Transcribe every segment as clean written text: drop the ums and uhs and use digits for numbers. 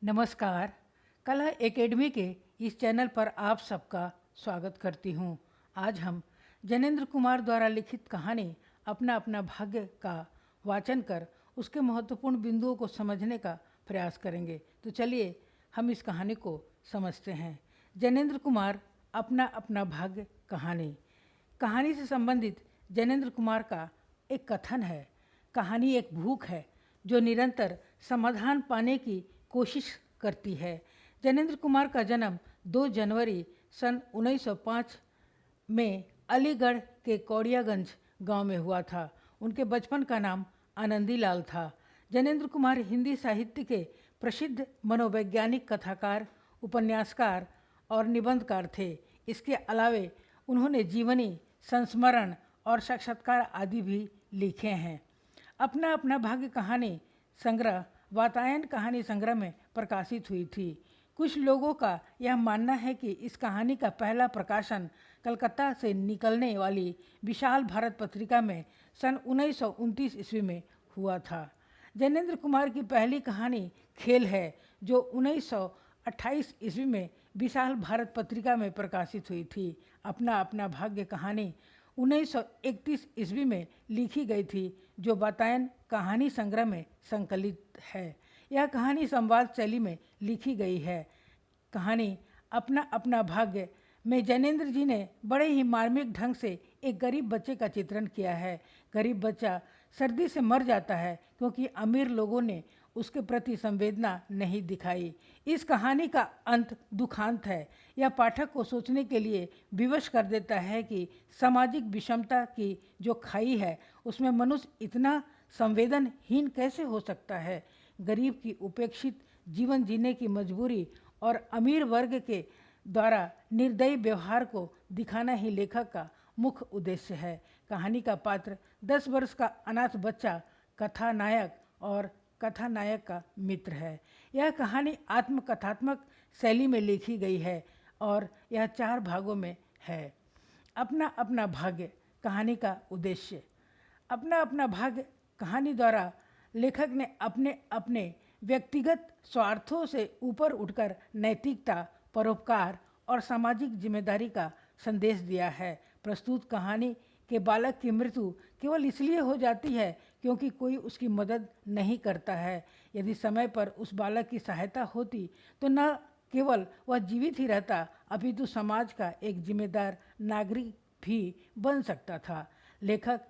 नमस्कार। कला एकेडमी के इस चैनल पर आप सबका स्वागत करती हूँ। आज हम जैनेन्द्र कुमार द्वारा लिखित कहानी अपना अपना भाग्य का वाचन कर उसके महत्वपूर्ण बिंदुओं को समझने का प्रयास करेंगे। तो चलिए हम इस कहानी को समझते हैं। जैनेन्द्र कुमार अपना अपना भाग्य कहानी। कहानी से संबंधित जैनेन्द्र कुमार का एक कथन है। कहानी एक भूख है जो निरंतर समाधान पाने की कोशिश करती है। जैनेन्द्र कुमार का जन्म 2 जनवरी सन 1905 में अलीगढ़ के कौड़ियागंज गांव में हुआ था। उनके बचपन का नाम आनंदी लाल था। जैनेन्द्र कुमार हिंदी साहित्य के प्रसिद्ध मनोवैज्ञानिक कथाकार, उपन्यासकार और निबंधकार थे। इसके अलावे उन्होंने जीवनी, संस्मरण और साक्षात्कार आदि भी लिखे हैं। अपना अपना भाग्य कहानी संग्रह वातायन कहानी संग्रह में प्रकाशित हुई थी। कुछ लोगों का यह मानना है कि इस कहानी का पहला प्रकाशन कलकत्ता से निकलने वाली विशाल भारत पत्रिका में सन 1929 ईस्वी में हुआ था। जैनेन्द्र कुमार की पहली कहानी खेल है जो 1928 ईस्वी में विशाल भारत पत्रिका में प्रकाशित हुई थी। अपना अपना भाग्य कहानी 1931 ईस्वी में लिखी गई थी जो वातायन कहानी संग्रह में संकलित है। यह कहानी संवाद शैली में लिखी गई है। कहानी अपना अपना भाग्य में जैनेन्द्र जी ने बड़े ही मार्मिक ढंग से एक गरीब बच्चे का चित्रण किया है। गरीब बच्चा सर्दी से मर जाता है क्योंकि अमीर लोगों ने उसके प्रति संवेदना नहीं दिखाई। इस कहानी का अंत दुखांत है। यह पाठक को सोचने के लिए विवश कर देता है कि सामाजिक विषमता की जो खाई है उसमें मनुष्य इतना संवेदनहीन कैसे हो सकता है। गरीब की उपेक्षित जीवन जीने की मजबूरी और अमीर वर्ग के द्वारा निर्दयी व्यवहार को दिखाना ही लेखक का मुख्य उद्देश्य है। कहानी का पात्र 10 वर्ष का अनाथ बच्चा कथानायक और कथानायक का मित्र है। यह कहानी आत्मकथात्मक शैली में लिखी गई है और यह 4 भागों में है। अपना अपना भाग्य कहानी का उद्देश्य। अपना अपना भाग्य कहानी द्वारा लेखक ने अपने अपने व्यक्तिगत स्वार्थों से ऊपर उठकर नैतिकता, परोपकार और सामाजिक जिम्मेदारी का संदेश दिया है। प्रस्तुत कहानी के बालक की मृत्यु केवल इसलिए हो जाती है क्योंकि कोई उसकी मदद नहीं करता है। यदि समय पर उस बालक की सहायता होती तो न केवल वह जीवित ही रहता अपितु समाज का एक जिम्मेदार नागरिक भी बन सकता था। लेखक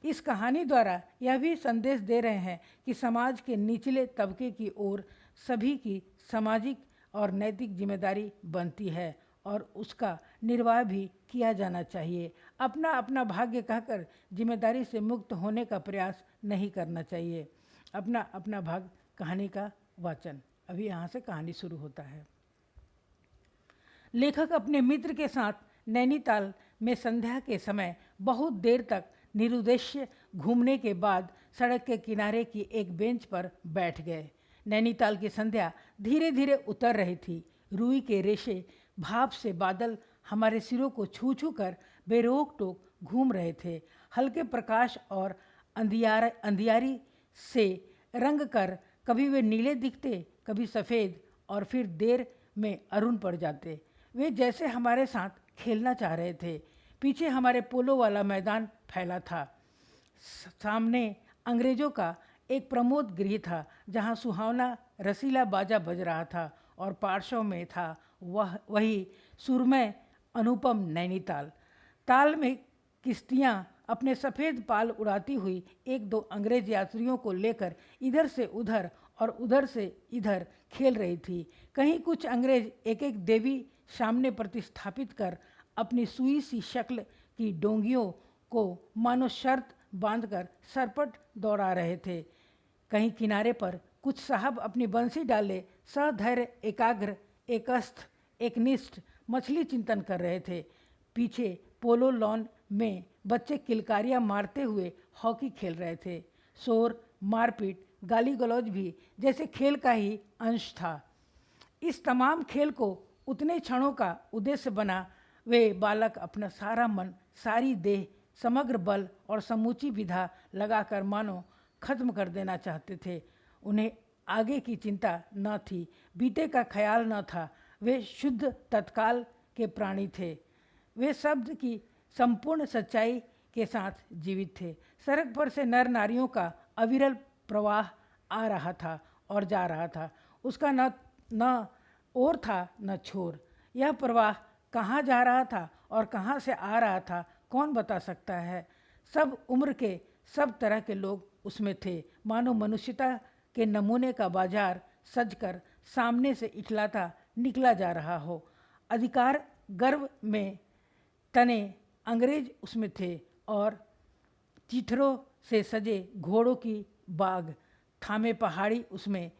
इस कहानी द्वारा यह भी संदेश दे रहे हैं कि समाज के निचले तबके की ओर सभी की सामाजिक और नैतिक जिम्मेदारी बनती है और उसका निर्वाह भी किया जाना चाहिए। अपना अपना भाग्य कहकर जिम्मेदारी से मुक्त होने का प्रयास नहीं करना चाहिए। अपना अपना भाग्य कहानी का वाचन। अभी यहाँ से कहानी शुरू होता है। लेखक अपने मित्र के साथ नैनीताल में संध्या के समय बहुत देर तक निरुद्देश्य घूमने के बाद सड़क के किनारे की एक बेंच पर बैठ गए। नैनीताल की संध्या धीरे धीरे उतर रही थी। रुई के रेशे भाप से बादल हमारे सिरों को छू छू कर बेरोक टोक घूम रहे थे। हल्के प्रकाश और अंधियारी से रंग कर कभी वे नीले दिखते, कभी सफ़ेद और फिर देर में अरुण पड़ जाते। वे जैसे हमारे साथ खेलना चाह रहे थे। पीछे हमारे पोलो वाला मैदान फैला था। सामने अंग्रेज़ों का एक प्रमोद गृह था जहाँ सुहावना रसीला बाजा बज रहा था और पार्श्व में था वही सुरमय अनुपम नैनीताल। ताल में किश्तियाँ अपने सफ़ेद पाल उड़ाती हुई 1-2 अंग्रेज यात्रियों को लेकर इधर से उधर और उधर से इधर खेल रही थी। कहीं कुछ अंग्रेज एक एक देवी सामने प्रतिस्थापित कर अपनी सुई सी शक्ल की डोंगियों को मानो शर्त बांधकर सरपट दौड़ा रहे थे। कहीं किनारे पर कुछ साहब अपनी बंसी डाले सधैर्य, एकाग्र, एकस्थ, एकनिष्ठ मछली चिंतन कर रहे थे। पीछे पोलो लॉन में बच्चे किलकारियाँ मारते हुए हॉकी खेल रहे थे। शोर, मारपीट, गाली गलौज भी जैसे खेल का ही अंश था। इस तमाम खेल को उतने क्षणों का उद्देश्य बना वे बालक अपना सारा मन, सारी देह, समग्र बल और समूची विधा लगाकर मानो खत्म कर देना चाहते थे। उन्हें आगे की चिंता न थी, बीते का ख्याल न था। वे शुद्ध तत्काल के प्राणी थे। वे शब्द की संपूर्ण सच्चाई के साथ जीवित थे। सड़क पर से नर नारियों का अविरल प्रवाह आ रहा था और जा रहा था। उसका न ओर था न छोर। यह प्रवाह कहाँ जा रहा था और कहाँ से आ रहा था, कौन बता सकता है। सब उम्र के, सब तरह के लोग उसमें थे। मानो मनुष्यता के नमूने का बाजार सजकर सामने से इठलाता निकला जा रहा हो। अधिकार गर्व में तने अंग्रेज उसमें थे और चिथरों से सजे घोड़ों की बाग थामे पहाड़ी उसमें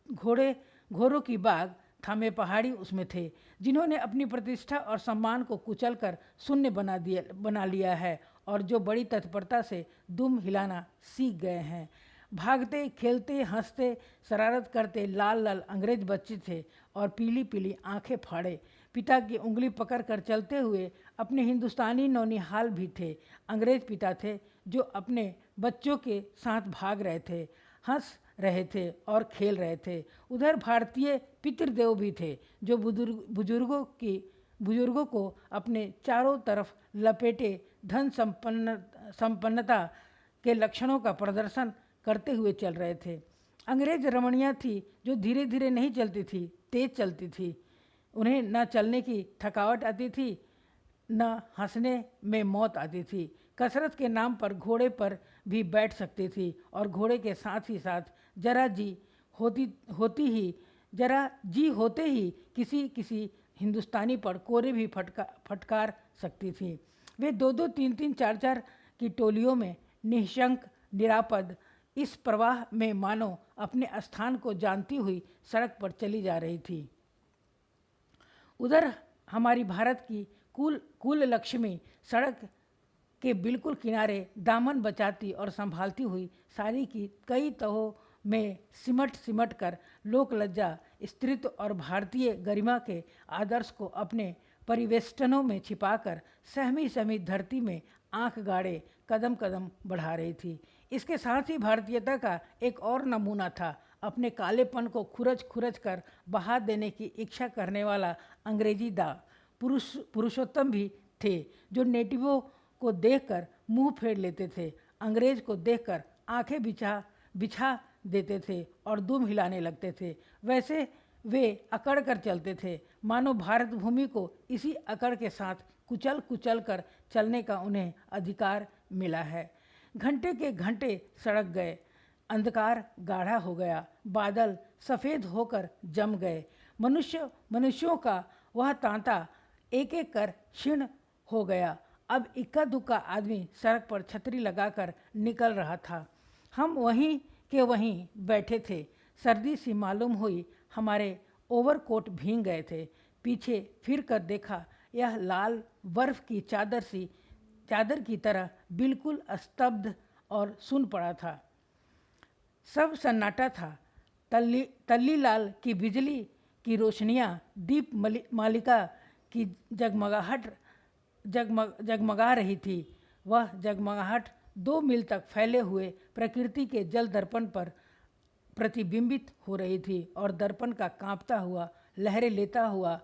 घोड़ों की बाग थामे पहाड़ी उसमें थे, जिन्होंने अपनी प्रतिष्ठा और सम्मान को कुचलकर शून्य बना लिया है और जो बड़ी तत्परता से दुम हिलाना सीख गए हैं। भागते खेलते हंसते शरारत करते लाल लाल अंग्रेज बच्चे थे और पीली पीली आंखें फाड़े पिता की उंगली पकड़ कर चलते हुए अपने हिंदुस्तानी नौनिहाल भी थे। अंग्रेज पिता थे जो अपने बच्चों के साथ भाग रहे थे, हंस रहे थे और खेल रहे थे। उधर भारतीय पितृदेव भी थे जो बुजुर्गों को अपने चारों तरफ लपेटे धन संपन्नता के लक्षणों का प्रदर्शन करते हुए चल रहे थे। अंग्रेज रमणियाँ थी जो धीरे धीरे नहीं चलती थी, तेज चलती थी। उन्हें न चलने की थकावट आती थी, न हंसने में मौत आती थी। कसरत के नाम पर घोड़े पर भी बैठ सकती थी और घोड़े के साथ ही साथ जरा जी होते ही किसी हिंदुस्तानी पर कोरे भी फटकार सकती थी। वे दो दो तीन तीन चार चार की टोलियों में निशंक निरापद इस प्रवाह में मानो अपने स्थान को जानती हुई सड़क पर चली जा रही थी। उधर हमारी भारत की कुल लक्ष्मी सड़क के बिल्कुल किनारे दामन बचाती और संभालती हुई सारी की कई तहों में सिमट कर लोक लज्जा, स्त्रीत्व और भारतीय गरिमा के आदर्श को अपने परिवेष्टनों में छिपाकर सहमी धरती में आंख गाड़े कदम बढ़ा रही थी। इसके साथ ही भारतीयता का एक और नमूना था, अपने कालेपन को खुरच कर बहा देने की इच्छा करने वाला अंग्रेजी पुरुषोत्तम भी थे जो नेटिवों को देखकर मुंह फेर लेते थे, अंग्रेज को देखकर आंखें बिछा देते थे और दुम हिलाने लगते थे। वैसे वे अकड़ कर चलते थे, मानो भारत भूमि को इसी अकड़ के साथ कुचल कर चलने का उन्हें अधिकार मिला है। घंटे के घंटे सड़क गए, अंधकार गाढ़ा हो गया, बादल सफ़ेद होकर जम गए। मनुष्यों का वह तांता एक एक कर क्षीण हो गया। अब इक्का दुक्का आदमी सड़क पर छतरी लगाकर निकल रहा था। हम वहीं के वहीं बैठे थे। सर्दी सी मालूम हुई, हमारे ओवरकोट भीग गए थे। पीछे फिर कर देखा, यह लाल बर्फ की चादर की तरह बिल्कुल स्तब्ध और सुन पड़ा था। सब सन्नाटा था। तल्ली लाल की बिजली की रोशनियाँ दीप मालिका की जगमगा रही थी। वह जगमगाहट 2 मील तक फैले हुए प्रकृति के जल दर्पण पर प्रतिबिंबित हो रही थी और दर्पण का कांपता हुआ लहरें लेता हुआ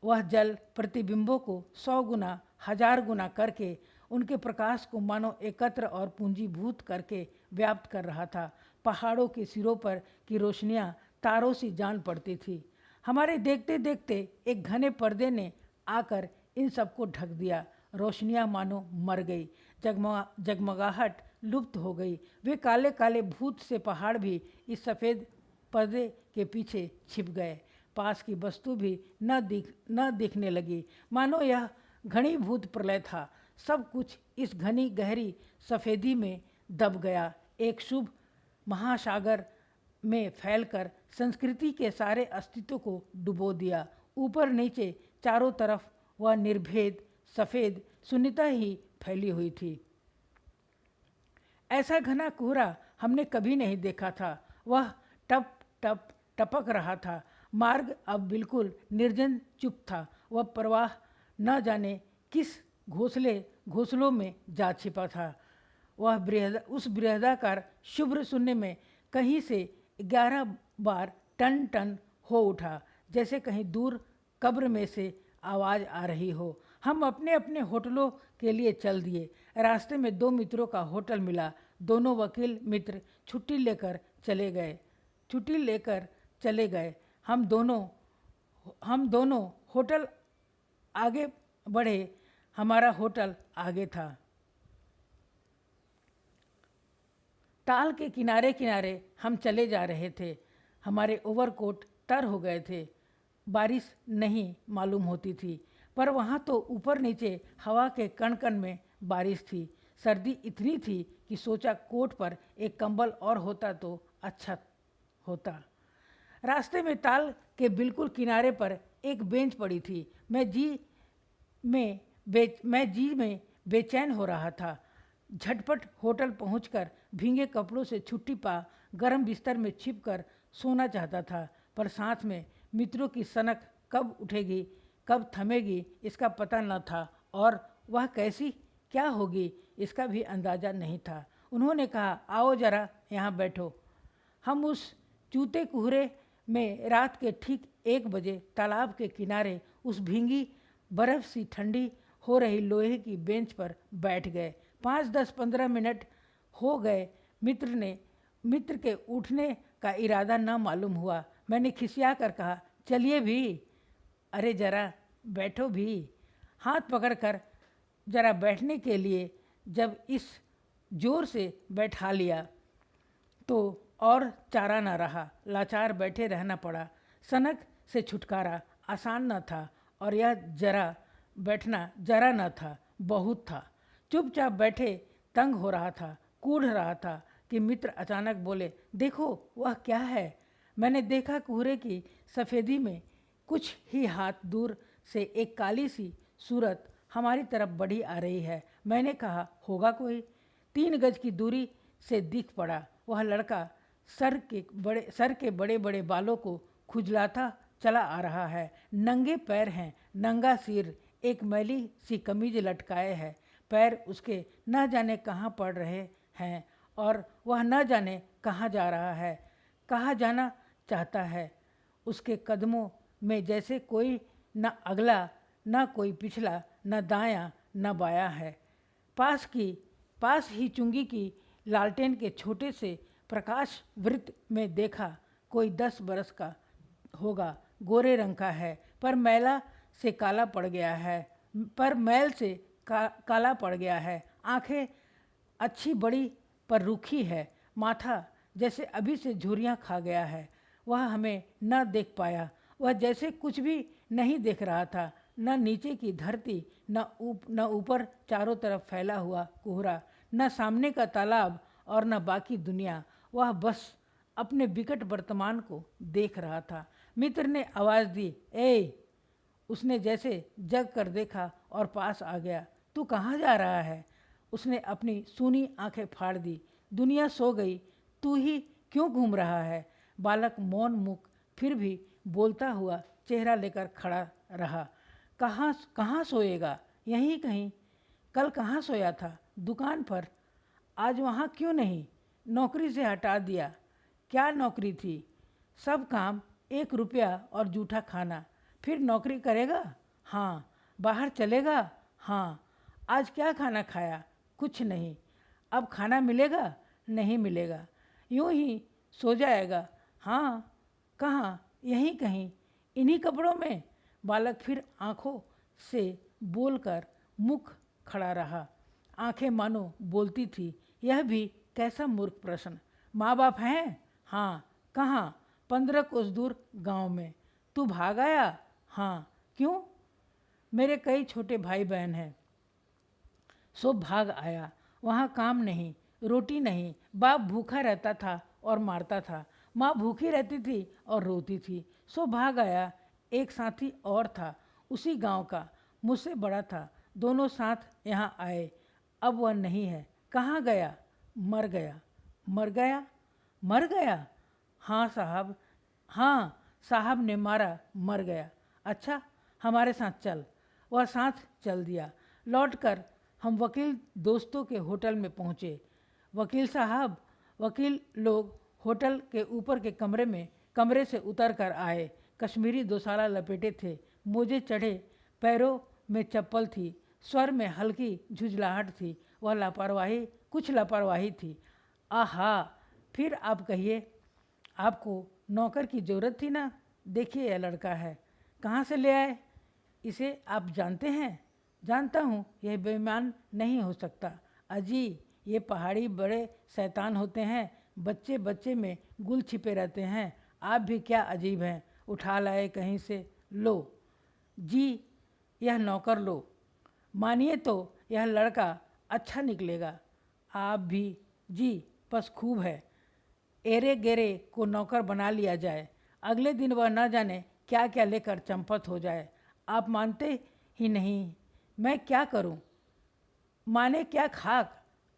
वह जल प्रतिबिंबों को 100 गुना 1000 गुना करके उनके प्रकाश को मानो एकत्र और पूंजीभूत करके व्याप्त कर रहा था। पहाड़ों के सिरों पर की रोशनियां तारों सी जान पड़ती थी। हमारे देखते देखते एक घने पर्दे ने आकर इन सबको ढक दिया। रोशनियां मानो मर गई, जगमगाहट लुप्त हो गई। वे काले काले भूत से पहाड़ भी इस सफ़ेद पर्दे के पीछे छिप गए। पास की वस्तु भी न दिखने लगी, मानो यह घनीभूत प्रलय था। सब कुछ इस घनी गहरी सफ़ेदी में दब गया, एक शुभ महासागर में फैलकर संस्कृति के सारे अस्तित्व को डुबो दिया। ऊपर नीचे चारों तरफ वह निर्भेद सफ़ेद शून्यता ही फैली हुई थी। ऐसा घना कोहरा हमने कभी नहीं देखा था। वह टप टप टपक रहा था। मार्ग अब बिल्कुल निर्जन चुप था। वह प्रवाह न जाने किस घोंसलों में जा छिपा था। उस बृहदाकार शुभ्र शून्य में कहीं से 11 बार टन टन हो उठा, जैसे कहीं दूर कब्र में से आवाज़ आ रही हो। हम अपने अपने होटलों के लिए चल दिए। रास्ते में 2 मित्रों का होटल मिला। दोनों वकील मित्र छुट्टी लेकर चले गए। हम दोनों होटल आगे बढ़े। हमारा होटल आगे था। ताल के किनारे किनारे हम चले जा रहे थे। हमारे ओवरकोट तर हो गए थे। बारिश नहीं मालूम होती थी, पर वहाँ तो ऊपर नीचे हवा के कण कण में बारिश थी। सर्दी इतनी थी कि सोचा कोट पर एक कंबल और होता तो अच्छा होता। रास्ते में ताल के बिल्कुल किनारे पर एक बेंच पड़ी थी। मैं जी में बेचैन हो रहा था। झटपट होटल पहुंचकर भीगे कपड़ों से छुट्टी पा गर्म बिस्तर में छिपकर सोना चाहता था, पर साथ में मित्रों की सनक कब उठेगी कब थमेगी इसका पता न था, और वह कैसी क्या होगी इसका भी अंदाज़ा नहीं था। उन्होंने कहा, आओ जरा यहाँ बैठो। हम उस चूते कुहरे में रात के ठीक 1 बजे तालाब के किनारे उस भीगी बर्फ सी ठंडी हो रही लोहे की बेंच पर बैठ गए। 5, 10, 15 मिनट हो गए। मित्र के उठने का इरादा न मालूम हुआ। मैंने खिसिया कर कहा, चलिए भी, अरे जरा बैठो भी। हाथ पकड़कर जरा बैठने के लिए जब इस जोर से बैठा लिया तो और चारा न रहा। लाचार बैठे रहना पड़ा। सनक से छुटकारा आसान न था, और यह बैठना जरा न था, बहुत था। चुपचाप बैठे तंग हो रहा था, कूढ़ रहा था कि मित्र अचानक बोले, देखो वह क्या है। मैंने देखा कुहरे की सफ़ेदी में कुछ ही हाथ दूर से एक काली सी सूरत हमारी तरफ बढ़ी आ रही है। मैंने कहा, होगा कोई। 3 गज की दूरी से दिख पड़ा। वह लड़का सर के बड़े बड़े बालों को खुजलाता चला आ रहा है। नंगे पैर हैं, नंगा सिर, एक मैली सी कमीज लटकाए है। पैर उसके न जाने कहाँ पड़ रहे हैं, और वह न जाने कहाँ जा रहा है, कहाँ जाना चाहता है। उसके कदमों में जैसे कोई न अगला न कोई पिछला, न दायां न बायां है। पास ही चुंगी की लालटेन के छोटे से प्रकाश वृत्त में देखा, कोई 10 बरस का होगा, गोरे रंग का है, पर मैल से काला पड़ गया है। आंखें अच्छी बड़ी पर रूखी है। माथा जैसे अभी से झुर्रियाँ खा गया है। वह हमें न देख पाया। वह जैसे कुछ भी नहीं देख रहा था, न नीचे की धरती, न ऊपर चारों तरफ फैला हुआ कोहरा, न सामने का तालाब और न बाकी दुनिया। वह बस अपने विकट वर्तमान को देख रहा था। मित्र ने आवाज़ दी, ए! उसने जैसे जग कर देखा और पास आ गया। तू कहाँ जा रहा है? उसने अपनी सूनी आंखें फाड़ दी। दुनिया सो गई, तू ही क्यों घूम रहा है? बालक मौन मुख फिर भी बोलता हुआ चेहरा लेकर खड़ा रहा। कहाँ सोएगा? यहीं कहीं। कल कहाँ सोया था? दुकान पर। आज वहाँ क्यों नहीं? नौकरी से हटा दिया। क्या नौकरी थी? सब काम, 1 रुपया और जूठा खाना। फिर नौकरी करेगा? हाँ। बाहर चलेगा? हाँ। आज क्या खाना खाया? कुछ नहीं। अब खाना मिलेगा? नहीं मिलेगा। यूं ही सो जाएगा? हाँ। कहाँ? यहीं कहीं। इन्हीं कपड़ों में? बालक फिर आंखों से बोलकर मुख खड़ा रहा। आंखें मानो बोलती थी, यह भी कैसा मूर्ख प्रश्न। माँ बाप हैं? हाँ। कहाँ? 15 कोस दूर गांव में। तू भाग आया? हाँ। क्यों? मेरे कई छोटे भाई बहन हैं, सो भाग आया। वहाँ काम नहीं, रोटी नहीं। बाप भूखा रहता था और मारता था। माँ भूखी रहती थी और रोती थी, सो भाग आया। एक साथी और था, उसी गांव का, मुझसे बड़ा था। दोनों साथ यहाँ आए। अब वह नहीं है। कहाँ गया? मर गया। मर गया? मर गया? हाँ साहब। हाँ, साहब ने मारा, मर गया। अच्छा, हमारे साथ चल। वह साथ चल दिया। लौटकर हम वकील दोस्तों के होटल में पहुँचे। वकील लोग होटल के ऊपर के कमरे से उतर कर आए। कश्मीरी दोसाला लपेटे थे, मोजे चढ़े, पैरों में चप्पल थी, स्वर में हल्की झुंझलाहट थी। वह कुछ लापरवाही थी। आहा, फिर आप कहिए, आपको नौकर की ज़रूरत थी ना? देखिए यह लड़का है, कहाँ से ले आए? इसे आप जानते हैं? जानता हूँ, यह बेईमान नहीं हो सकता। अजी, ये पहाड़ी बड़े शैतान होते हैं, बच्चे बच्चे में गुल छिपे रहते हैं। आप भी क्या अजीब हैं, उठा लाए कहीं से। लो जी, यह नौकर लो। मानिए तो यह लड़का अच्छा निकलेगा। आप भी जी, बस खूब है। एरे गेरे को नौकर बना लिया जाए, अगले दिन वह न जाने क्या क्या लेकर चंपत हो जाए। आप मानते ही नहीं, मैं क्या करूं? माने क्या खाक।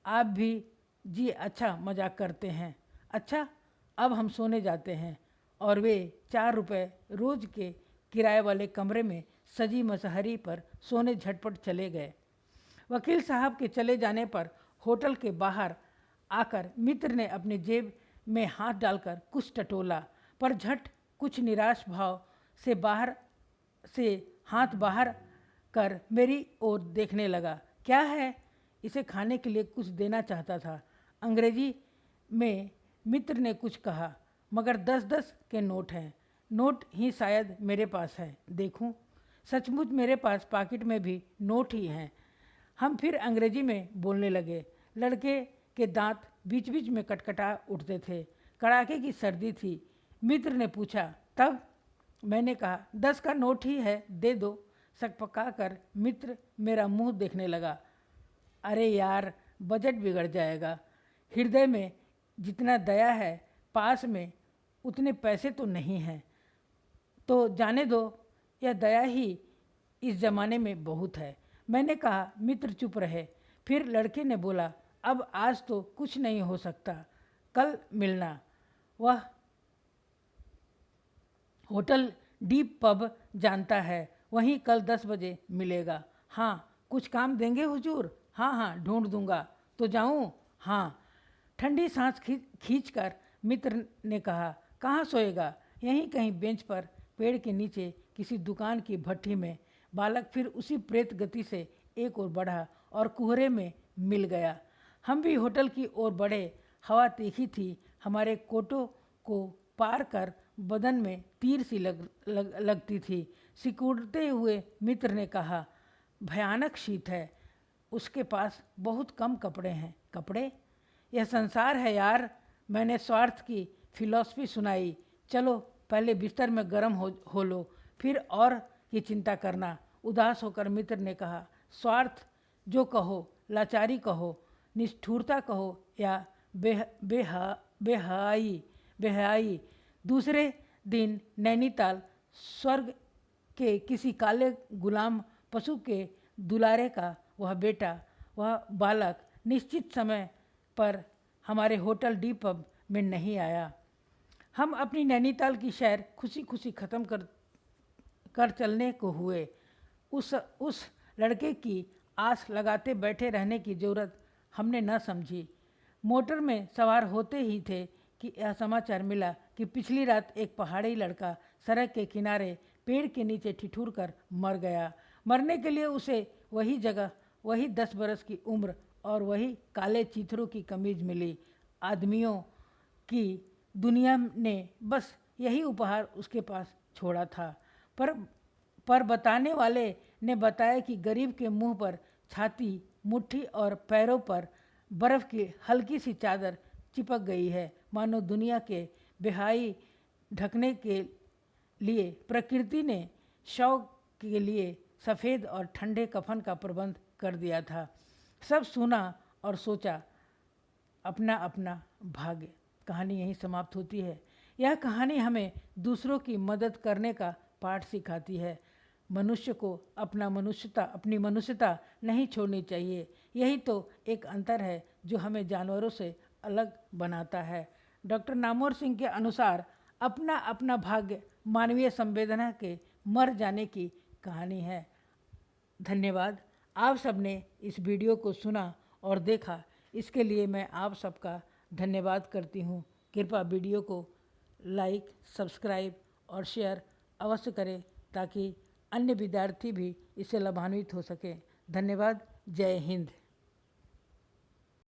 आप भी जी अच्छा मजाक करते हैं। अच्छा, अब हम सोने जाते हैं। और वे 4 रुपये रोज के किराए वाले कमरे में सजी मसहरी पर सोने झटपट चले गए। वकील साहब के चले जाने पर होटल के बाहर आकर मित्र ने अपनी जेब में हाथ डालकर कुछ टटोला, पर झट कुछ निराश भाव से हाथ बाहर कर मेरी ओर देखने लगा। क्या है? इसे खाने के लिए कुछ देना चाहता था। अंग्रेजी में मित्र ने कुछ कहा, मगर 10-10 के नोट हैं। नोट ही शायद मेरे पास है, देखूं। सचमुच मेरे पास पॉकेट में भी नोट ही हैं। हम फिर अंग्रेजी में बोलने लगे। लड़के के दांत बीच बीच में कटकटा उठते थे। कड़ाके की सर्दी थी। मित्र ने पूछा, तब? मैंने कहा, 10 का नोट ही है, दे दो। सकपका कर मित्र मेरा मुंह देखने लगा। अरे यार, बजट बिगड़ जाएगा। हृदय में जितना दया है, पास में उतने पैसे तो नहीं हैं। तो जाने दो, यह दया ही इस जमाने में बहुत है। मैंने कहा। मित्र चुप रहे। फिर लड़के ने बोला, अब आज तो कुछ नहीं हो सकता, कल मिलना। वह होटल डीप पब जानता है, वहीं कल 10 बजे मिलेगा। हाँ, कुछ काम देंगे हुजूर? हाँ हाँ, ढूंढ दूंगा। तो जाऊं? हाँ। ठंडी सांस खींचकर मित्र ने कहा, कहाँ सोएगा? यहीं कहीं बेंच पर, पेड़ के नीचे, किसी दुकान की भट्ठी में। बालक फिर उसी प्रेत गति से एक ओर बढ़ा और कुहरे में मिल गया। हम भी होटल की ओर बढ़े। हवा तीखी थी। हमारे कोटों को पार कर बदन में तीर सी लगती थी। सिकुड़ते हुए मित्र ने कहा, भयानक शीत है। उसके पास बहुत कम कपड़े हैं। कपड़े? यह संसार है यार। मैंने स्वार्थ की फिलॉसफी सुनाई। चलो पहले बिस्तर में गर्म हो लो, फिर और की चिंता करना। उदास होकर मित्र ने कहा, स्वार्थ जो कहो, लाचारी कहो, निष्ठुरता कहो या बेहयाई। दूसरे दिन नैनीताल स्वर्ग के किसी काले गुलाम पशु के दुलारे का वह बेटा, वह बालक निश्चित समय पर हमारे होटल डी पब में नहीं आया। हम अपनी नैनीताल की सैर खुशी खुशी ख़त्म कर चलने को हुए। उस लड़के की आस लगाते बैठे रहने की ज़रूरत हमने न समझी। मोटर में सवार होते ही थे कि यह समाचार मिला कि पिछली रात एक पहाड़ी लड़का सड़क के किनारे पेड़ के नीचे ठिठुर कर मर गया। मरने के लिए उसे वही जगह, वही 10 बरस की उम्र और वही काले चीथड़ों की कमीज मिली। आदमियों की दुनिया ने बस यही उपहार उसके पास छोड़ा था। पर बताने वाले ने बताया कि गरीब के मुंह पर छाती, मुट्ठी और पैरों पर बर्फ़ की हल्की सी चादर चिपक गई है, मानो दुनिया के बेहाई ढकने के लिए प्रकृति ने शव के लिए सफ़ेद और ठंडे कफन का प्रबंध कर दिया था। सब सुना और सोचा, अपना अपना भाग्य। कहानी यहीं समाप्त होती है। यह कहानी हमें दूसरों की मदद करने का पाठ सिखाती है। मनुष्य को अपनी मनुष्यता नहीं छोड़नी चाहिए। यही तो एक अंतर है जो हमें जानवरों से अलग बनाता है। डॉक्टर नामवर सिंह के अनुसार अपना अपना भाग्य मानवीय संवेदना के मर जाने की कहानी है। धन्यवाद। आप सबने इस वीडियो को सुना और देखा, इसके लिए मैं आप सबका धन्यवाद करती हूँ। कृपया वीडियो को लाइक, सब्सक्राइब और शेयर अवश्य करें ताकि अन्य विद्यार्थी भी इससे लाभान्वित हो सकें। धन्यवाद। जय हिंद।